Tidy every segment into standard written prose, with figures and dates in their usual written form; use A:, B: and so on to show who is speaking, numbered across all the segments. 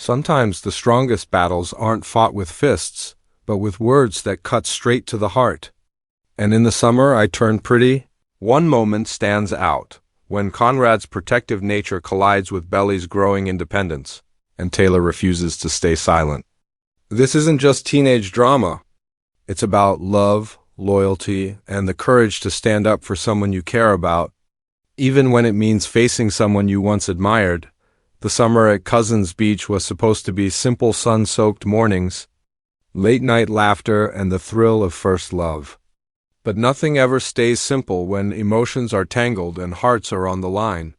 A: Sometimes the strongest battles aren't fought with fists, but with words that cut straight to the heart. And in the summer I turned pretty. One moment stands out, when Conrad's protective nature collides with Belly's growing independence, and Taylor refuses to stay silent. This isn't just teenage drama. It's about love, loyalty, and the courage to stand up for someone you care about, even when it means facing someone you once admired. The summer at Cousins Beach was supposed to be simple sun-soaked mornings, late-night laughter, and the thrill of first love. But nothing ever stays simple when emotions are tangled and hearts are on the line.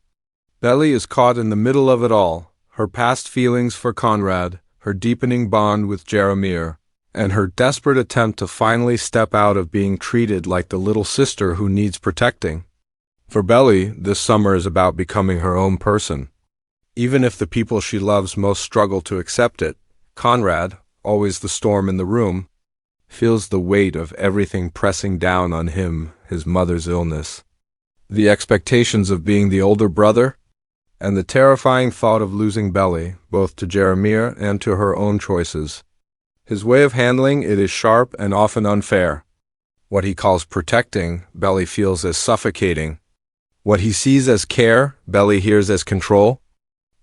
A: Belly is caught in the middle of it all, her past feelings for Conrad, her deepening bond with Jeremiah, and her desperate attempt to finally step out of being treated like the little sister who needs protecting. For Belly, this summer is about becoming her own person. Even if the people she loves most struggle to accept it, Conrad, always the storm in the room, feels the weight of everything pressing down on him, his mother's illness, the expectations of being the older brother, and the terrifying thought of losing Belly, both to Jeremiah and to her own choices. His way of handling it is sharp and often unfair. What he calls protecting, Belly feels as suffocating. What he sees as care, Belly hears as control.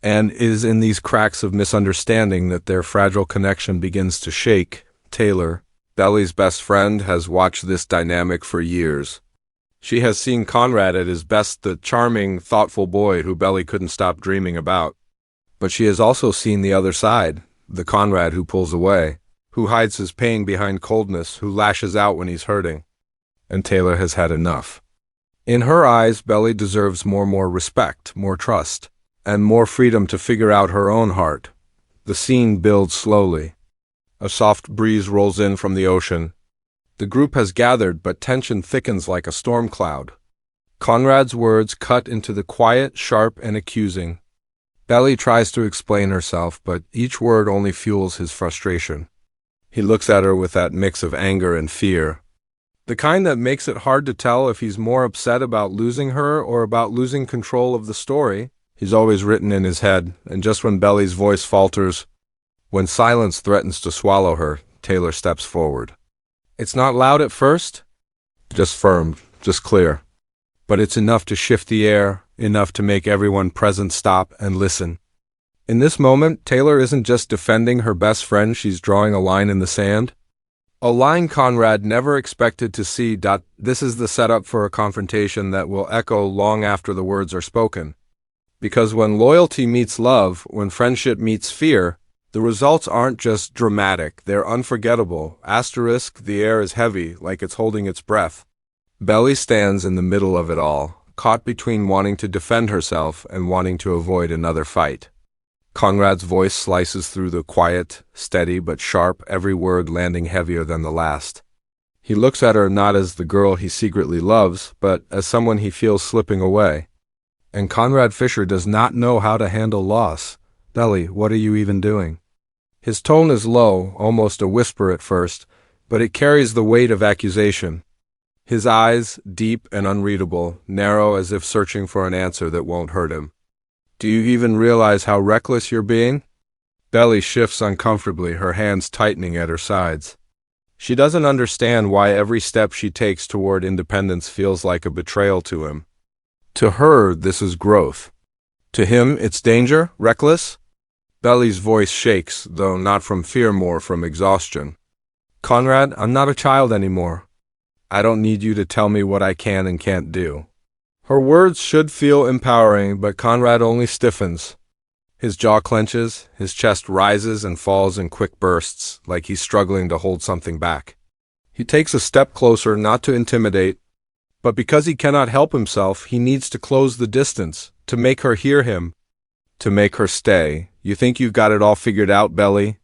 A: And it is in these cracks of misunderstanding that their fragile connection begins to shake. Taylor, Belly's best friend, has watched this dynamic for years. She has seen Conrad at his best, the charming, thoughtful boy who Belly couldn't stop dreaming about. But she has also seen the other side, the Conrad who pulls away, who hides his pain behind coldness, who lashes out when he's hurting. And Taylor has had enough. In her eyes, Belly deserves more respect, more trust, and more freedom to figure out her own heart. The scene builds slowly. A soft breeze rolls in from the ocean. The group has gathered, but tension thickens like a storm cloud. Conrad's words cut into the quiet, sharp, and accusing. Belly tries to explain herself, but each word only fuels his frustration. He looks at her with that mix of anger and fear, the kind that makes it hard to tell if he's more upset about losing her or about losing control of the story he's always written in his head. And just when Belly's voice falters, when silence threatens to swallow her, Taylor steps forward. It's not loud at first, just firm, just clear. But it's enough to shift the air, enough to make everyone present stop and listen. In this moment, Taylor isn't just defending her best friend, she's drawing a line in the sand. A line Conrad never expected to see. This is the setup for a confrontation that will echo long after the words are spoken. Because when loyalty meets love, when friendship meets fear, the results aren't just dramatic, they're unforgettable. The air is heavy, like it's holding its breath. Belly stands in the middle of it all, caught between wanting to defend herself and wanting to avoid another fight. Conrad's voice slices through the quiet, steady but sharp, every word landing heavier than the last. He looks at her not as the girl he secretly loves, but as someone he feels slipping away. And Conrad Fisher does not know how to handle loss. Belly, what are you even doing? His tone is low, almost a whisper at first, but it carries the weight of accusation. His eyes, deep and unreadable, narrow as if searching for an answer that won't hurt him. Do you even realize how reckless you're being? Belly shifts uncomfortably, her hands tightening at her sides. She doesn't understand why every step she takes toward independence feels like a betrayal to him. To her, this is growth. To him, it's danger, reckless. Belly's voice shakes, though not from fear, more from exhaustion. Conrad, I'm not a child anymore. I don't need you to tell me what I can and can't do. Her words should feel empowering, but Conrad only stiffens. His jaw clenches, his chest rises and falls in quick bursts, like he's struggling to hold something back. He takes a step closer, not to intimidate, but because he cannot help himself, he needs to close the distance, to make her hear him, to make her stay. You think you've got it all figured out, Belly?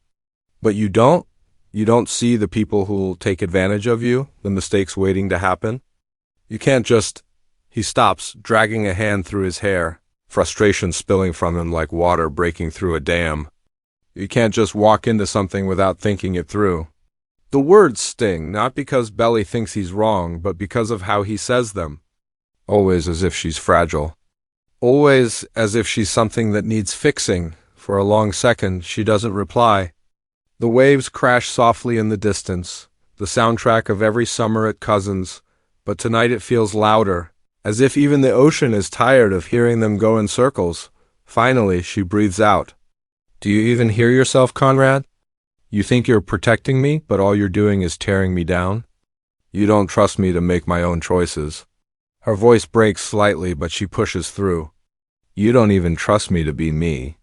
A: But you don't? You don't see the people who'll take advantage of you, the mistakes waiting to happen? You can't just... He stops, dragging a hand through his hair, frustration spilling from him like water breaking through a dam. You can't just walk into something without thinking it through. The words sting, not because Belly thinks he's wrong, but because of how he says them. Always as if she's fragile. Always as if she's something that needs fixing, For a long second, she doesn't reply. The waves crash softly in the distance, the soundtrack of every summer at Cousins, but tonight it feels louder, as if even the ocean is tired of hearing them go in circles. Finally, she breathes out. Do you even hear yourself, Conrad? You think you're protecting me, but all you're doing is tearing me down? You don't trust me to make my own choices. Her voice breaks slightly, but she pushes through. You don't even trust me to be me.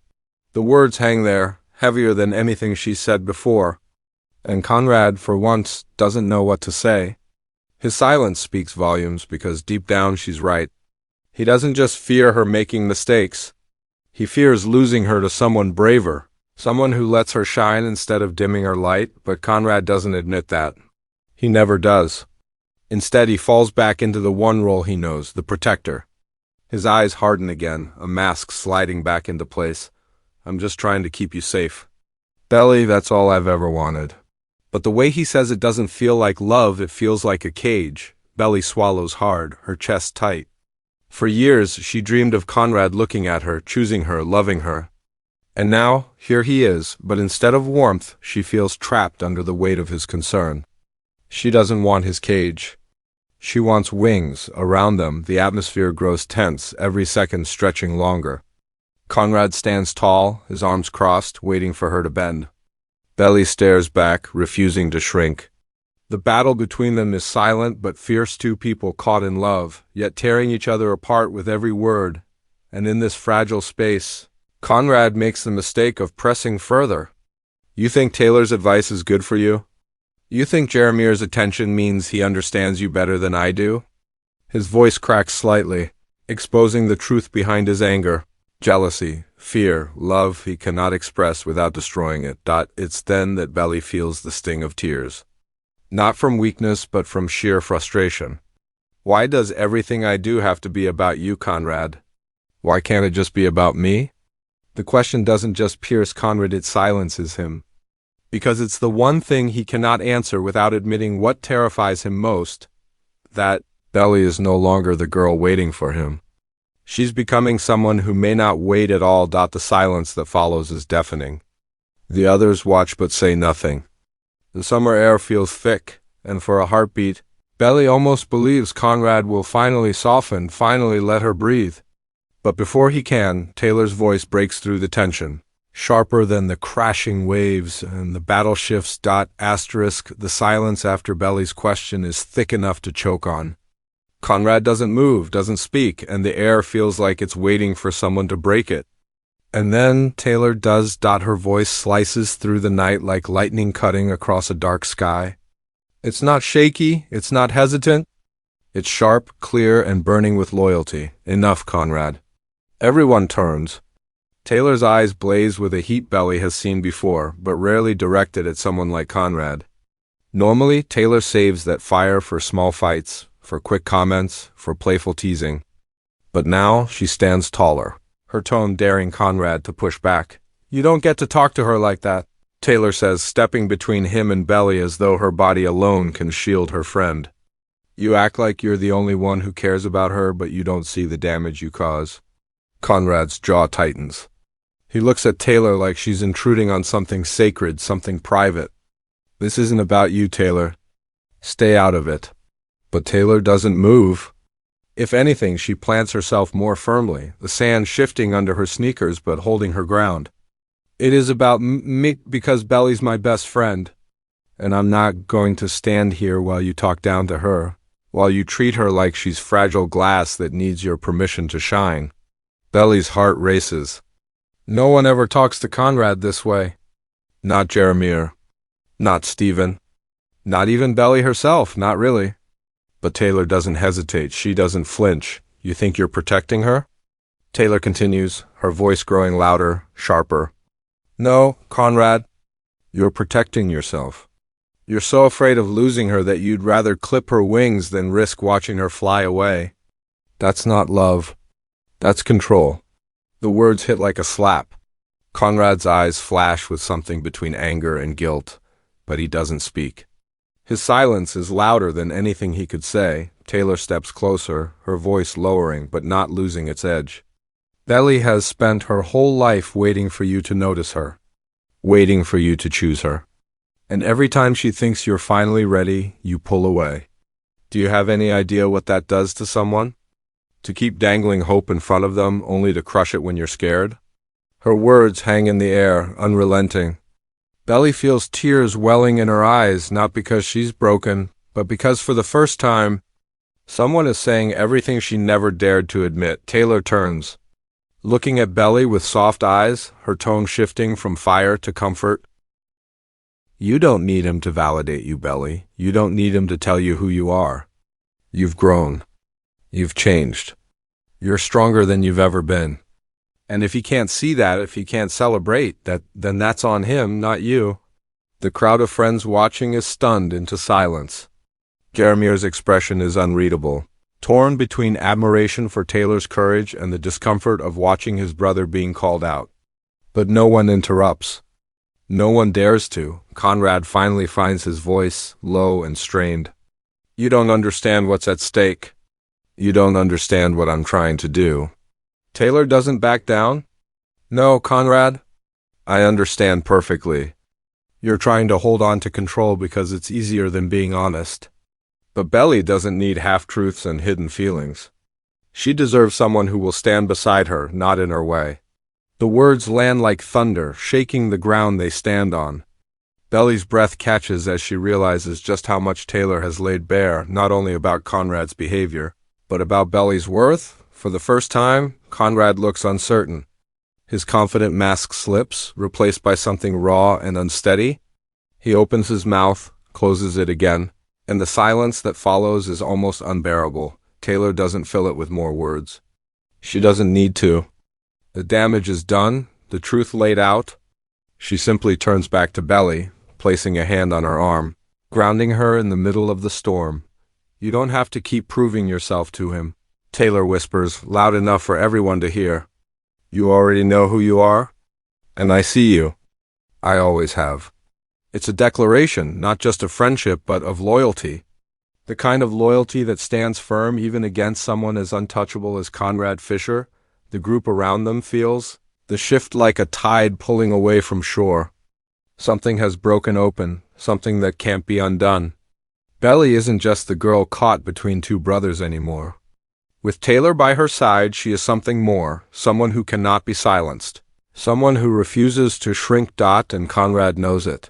A: The words hang there, heavier than anything she said before, and Conrad, for once, doesn't know what to say. His silence speaks volumes because deep down she's right. He doesn't just fear her making mistakes. He fears losing her to someone braver, someone who lets her shine instead of dimming her light, but Conrad doesn't admit that. He never does. Instead, he falls back into the one role he knows, the protector. His eyes harden again, a mask sliding back into place. I'm just trying to keep you safe. Belly, that's all I've ever wanted. But the way he says it doesn't feel like love, it feels like a cage. Belly swallows hard, her chest tight. For years, she dreamed of Conrad looking at her, choosing her, loving her. And now, here he is, but instead of warmth, she feels trapped under the weight of his concern. She doesn't want his cage. She wants wings. Around them, the atmosphere grows tense, every second stretching longer. Conrad stands tall, his arms crossed, waiting for her to bend. Belly stares back, refusing to shrink. The battle between them is silent but fierce, two people caught in love, yet tearing each other apart with every word. And in this fragile space, Conrad makes the mistake of pressing further. You think Taylor's advice is good for you? You think Jaramir's attention means he understands you better than I do? His voice cracks slightly, exposing the truth behind his anger. Jealousy, fear, love he cannot express without destroying it. It's then that Belly feels the sting of tears. Not from weakness, but from sheer frustration. Why does everything I do have to be about you, Conrad? Why can't it just be about me? The question doesn't just pierce Conrad, it silences him. Because it's the one thing he cannot answer without admitting what terrifies him most. That Belly is no longer the girl waiting for him. She's becoming someone who may not wait at all. The silence that follows is deafening. The others watch but say nothing. The summer air feels thick, and for a heartbeat, Belly almost believes Conrad will finally soften, finally let her breathe. But before he can, Taylor's voice breaks through the tension, sharper than the crashing waves, and the battle shifts. The silence after Belly's question is thick enough to choke on. Conrad doesn't move, doesn't speak, and the air feels like it's waiting for someone to break it. And then Taylor does. Her voice slices through the night like lightning cutting across a dark sky. It's not shaky, it's not hesitant. It's sharp, clear, and burning with loyalty. Enough, Conrad. Everyone turns. Taylor's eyes blaze with a heat Belly has seen before, but rarely directed at someone like Conrad. Normally, Taylor saves that fire for small fights, for quick comments, for playful teasing. But now she stands taller, her tone daring Conrad to push back. You don't get to talk to her like that, Taylor says, stepping between him and Belly as though her body alone can shield her friend. You act like you're the only one who cares about her, but you don't see the damage you cause. Conrad's jaw tightens. He looks at Taylor like she's intruding on something sacred, something private. This isn't about you, Taylor. Stay out of it. But Taylor doesn't move. If anything, she plants herself more firmly, the sand shifting under her sneakers but holding her ground. It is about me because Belly's my best friend, and I'm not going to stand here while you talk down to her, while you treat her like she's fragile glass that needs your permission to shine. Belly's heart races. No one ever talks to Conrad this way. Not Jaramir. Not Stephen. Not even Belly herself, not really. But Taylor doesn't hesitate, she doesn't flinch. You think you're protecting her? Taylor continues, her voice growing louder, sharper. No, Conrad. You're protecting yourself. You're so afraid of losing her that you'd rather clip her wings than risk watching her fly away. That's not love. That's control. The words hit like a slap. Conrad's eyes flash with something between anger and guilt, but he doesn't speak. His silence is louder than anything he could say. Taylor steps closer, her voice lowering but not losing its edge. Belly has spent her whole life waiting for you to notice her, waiting for you to choose her. And every time she thinks you're finally ready, you pull away. Do you have any idea what that does to someone? To keep dangling hope in front of them only to crush it when you're scared? Her words hang in the air, unrelenting. Belly feels tears welling in her eyes, not because she's broken, but because for the first time, someone is saying everything she never dared to admit. Taylor turns, looking at Belly with soft eyes, her tone shifting from fire to comfort. You don't need him to validate you, Belly. You don't need him to tell you who you are. You've grown. You've changed. You're stronger than you've ever been. And if he can't see that, if he can't celebrate that, then that's on him, not you. The crowd of friends watching is stunned into silence. Jaramir's expression is unreadable, torn between admiration for Taylor's courage and the discomfort of watching his brother being called out. But no one interrupts. No one dares to. Conrad finally finds his voice, low and strained. You don't understand what's at stake. You don't understand what I'm trying to do. Taylor doesn't back down. No, Conrad. I understand perfectly. You're trying to hold on to control because it's easier than being honest. But Belly doesn't need half-truths and hidden feelings. She deserves someone who will stand beside her, not in her way. The words land like thunder, shaking the ground they stand on. Belly's breath catches as she realizes just how much Taylor has laid bare, not only about Conrad's behavior, but about Belly's worth. For the first time, Conrad looks uncertain. His confident mask slips, replaced by something raw and unsteady. He opens his mouth, closes it again, and the silence that follows is almost unbearable. Taylor doesn't fill it with more words. She doesn't need to. The damage is done, the truth laid out. She simply turns back to Belly, placing a hand on her arm, grounding her in the middle of the storm. You don't have to keep proving yourself to him, Taylor whispers, loud enough for everyone to hear. You already know who you are, and I see you. I always have. It's a declaration, not just of friendship, but of loyalty. The kind of loyalty that stands firm even against someone as untouchable as Conrad Fisher. The group around them feels the shift like a tide pulling away from shore. Something has broken open, something that can't be undone. Belly isn't just the girl caught between two brothers anymore. With Taylor by her side, she is something more, someone who cannot be silenced, someone who refuses to shrink. And Conrad knows it.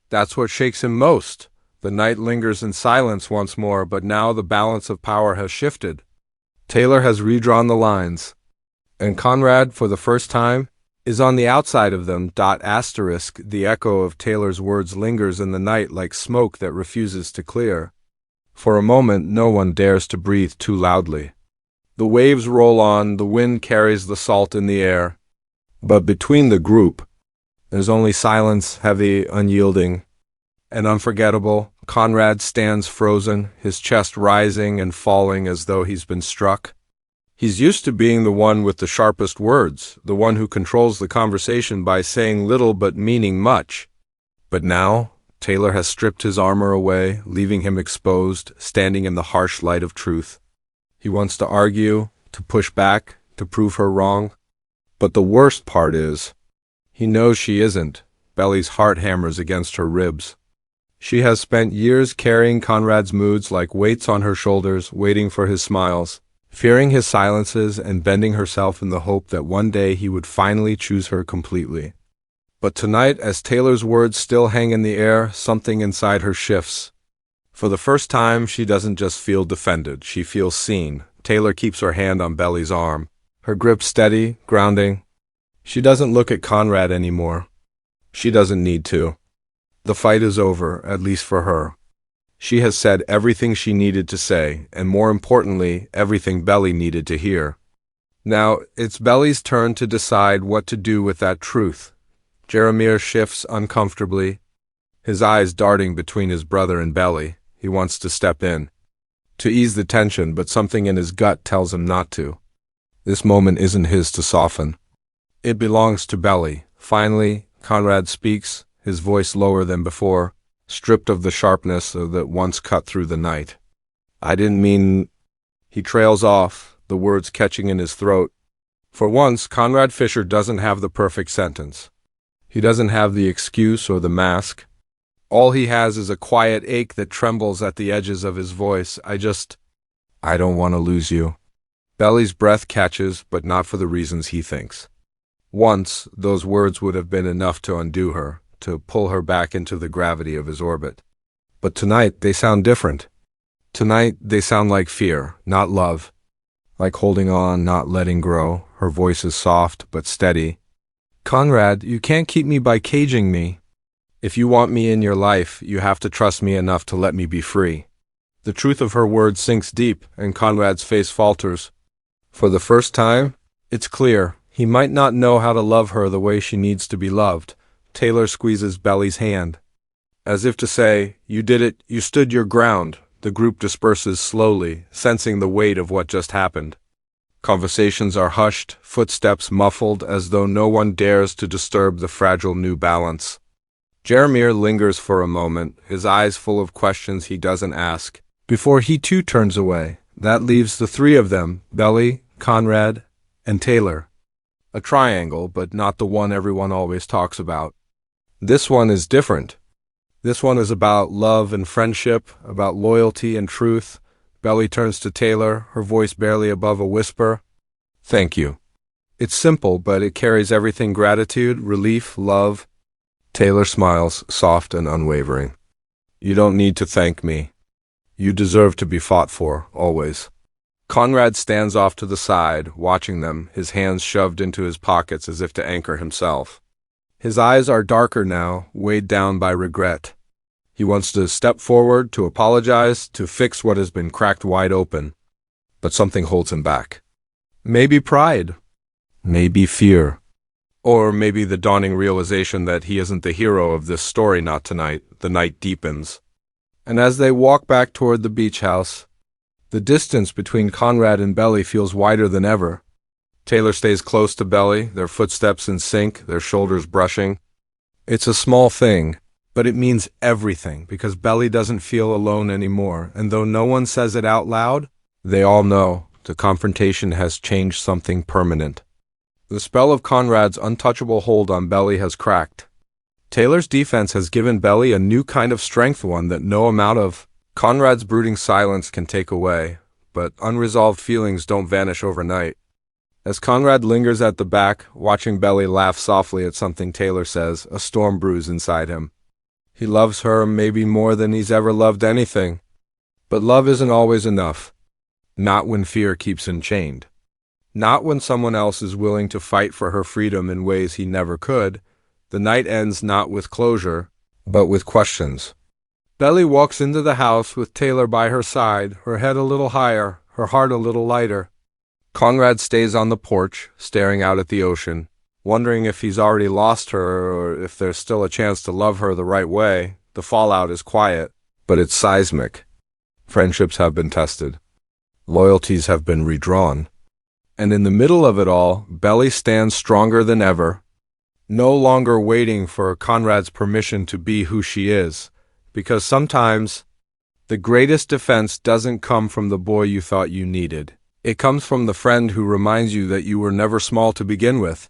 A: That's what shakes him most. The night lingers in silence once more, but now the balance of power has shifted. Taylor has redrawn the lines, and Conrad, for the first time, is on the outside of them. The echo of Taylor's words lingers in the night like smoke that refuses to clear. For a moment, no one dares to breathe too loudly. The waves roll on, the wind carries the salt in the air. But between the group, there's only silence, heavy, unyielding, and unforgettable. Conrad stands frozen, his chest rising and falling as though he's been struck. He's used to being the one with the sharpest words, the one who controls the conversation by saying little but meaning much. But now, Taylor has stripped his armor away, leaving him exposed, standing in the harsh light of truth. He wants to argue, to push back, to prove her wrong. But the worst part is, he knows she isn't. Belly's heart hammers against her ribs. She has spent years carrying Conrad's moods like weights on her shoulders, waiting for his smiles, fearing his silences, and bending herself in the hope that one day he would finally choose her completely. But tonight, as Taylor's words still hang in the air, something inside her shifts. For the first time, she doesn't just feel defended, she feels seen. Taylor keeps her hand on Belly's arm, her grip steady, grounding. She doesn't look at Conrad anymore. She doesn't need to. The fight is over, at least for her. She has said everything she needed to say, and more importantly, everything Belly needed to hear. Now, it's Belly's turn to decide what to do with that truth. Jaramir shifts uncomfortably, his eyes darting between his brother and Belly. He wants to step in, to ease the tension, but something in his gut tells him not to. This moment isn't his to soften. It belongs to Belly. Finally, Conrad speaks, his voice lower than before, stripped of the sharpness that once cut through the night. I didn't mean... He trails off, the words catching in his throat. For once, Conrad Fisher doesn't have the perfect sentence. He doesn't have the excuse or the mask. All he has is a quiet ache that trembles at the edges of his voice. I don't want to lose you. Belly's breath catches, but not for the reasons he thinks. Once, those words would have been enough to undo her, to pull her back into the gravity of his orbit. But tonight, they sound different. Tonight, they sound like fear, not love. Like holding on, not letting grow. Her voice is soft, but steady. Conrad, you can't keep me by caging me. If you want me in your life, you have to trust me enough to let me be free. The truth of her words sinks deep, and Conrad's face falters. For the first time, it's clear. He might not know how to love her the way she needs to be loved. Taylor squeezes Belly's hand. As if to say, you did it, you stood your ground. The group disperses slowly, sensing the weight of what just happened. Conversations are hushed, footsteps muffled, as though no one dares to disturb the fragile new balance. Jeremiah lingers for a moment, his eyes full of questions he doesn't ask, before he too turns away. That leaves the three of them, Belly, Conrad, and Taylor. A triangle, but not the one everyone always talks about. This one is different. This one is about love and friendship, about loyalty and truth. Belly turns to Taylor, her voice barely above a whisper. Thank you. It's simple, but it carries everything: gratitude, relief, love. Taylor smiles, soft and unwavering. You don't need to thank me. You deserve to be fought for, always. Conrad stands off to the side, watching them, his hands shoved into his pockets as if to anchor himself. His eyes are darker now, weighed down by regret. He wants to step forward, to apologize, to fix what has been cracked wide open. But something holds him back. Maybe pride. Maybe fear. Or maybe the dawning realization that he isn't the hero of this story. Not tonight. The night deepens. And as they walk back toward the beach house, the distance between Conrad and Belly feels wider than ever. Taylor stays close to Belly, their footsteps in sync, their shoulders brushing. It's a small thing, but it means everything, because Belly doesn't feel alone anymore, and though no one says it out loud, they all know the confrontation has changed something permanent. The spell of Conrad's untouchable hold on Belly has cracked. Taylor's defense has given Belly a new kind of strength, one that no amount of Conrad's brooding silence can take away, but unresolved feelings don't vanish overnight. As Conrad lingers at the back, watching Belly laugh softly at something Taylor says, a storm brews inside him. He loves her maybe more than he's ever loved anything. But love isn't always enough. Not when fear keeps him chained. Not when someone else is willing to fight for her freedom in ways he never could. The night ends not with closure, but with questions. Belly walks into the house with Taylor by her side, her head a little higher, her heart a little lighter. Conrad stays on the porch, staring out at the ocean, wondering if he's already lost her or if there's still a chance to love her the right way. The fallout is quiet, but it's seismic. Friendships have been tested. Loyalties have been redrawn. And in the middle of it all, Belly stands stronger than ever, no longer waiting for Conrad's permission to be who she is, because sometimes the greatest defense doesn't come from the boy you thought you needed. It comes from the friend who reminds you that you were never small to begin with.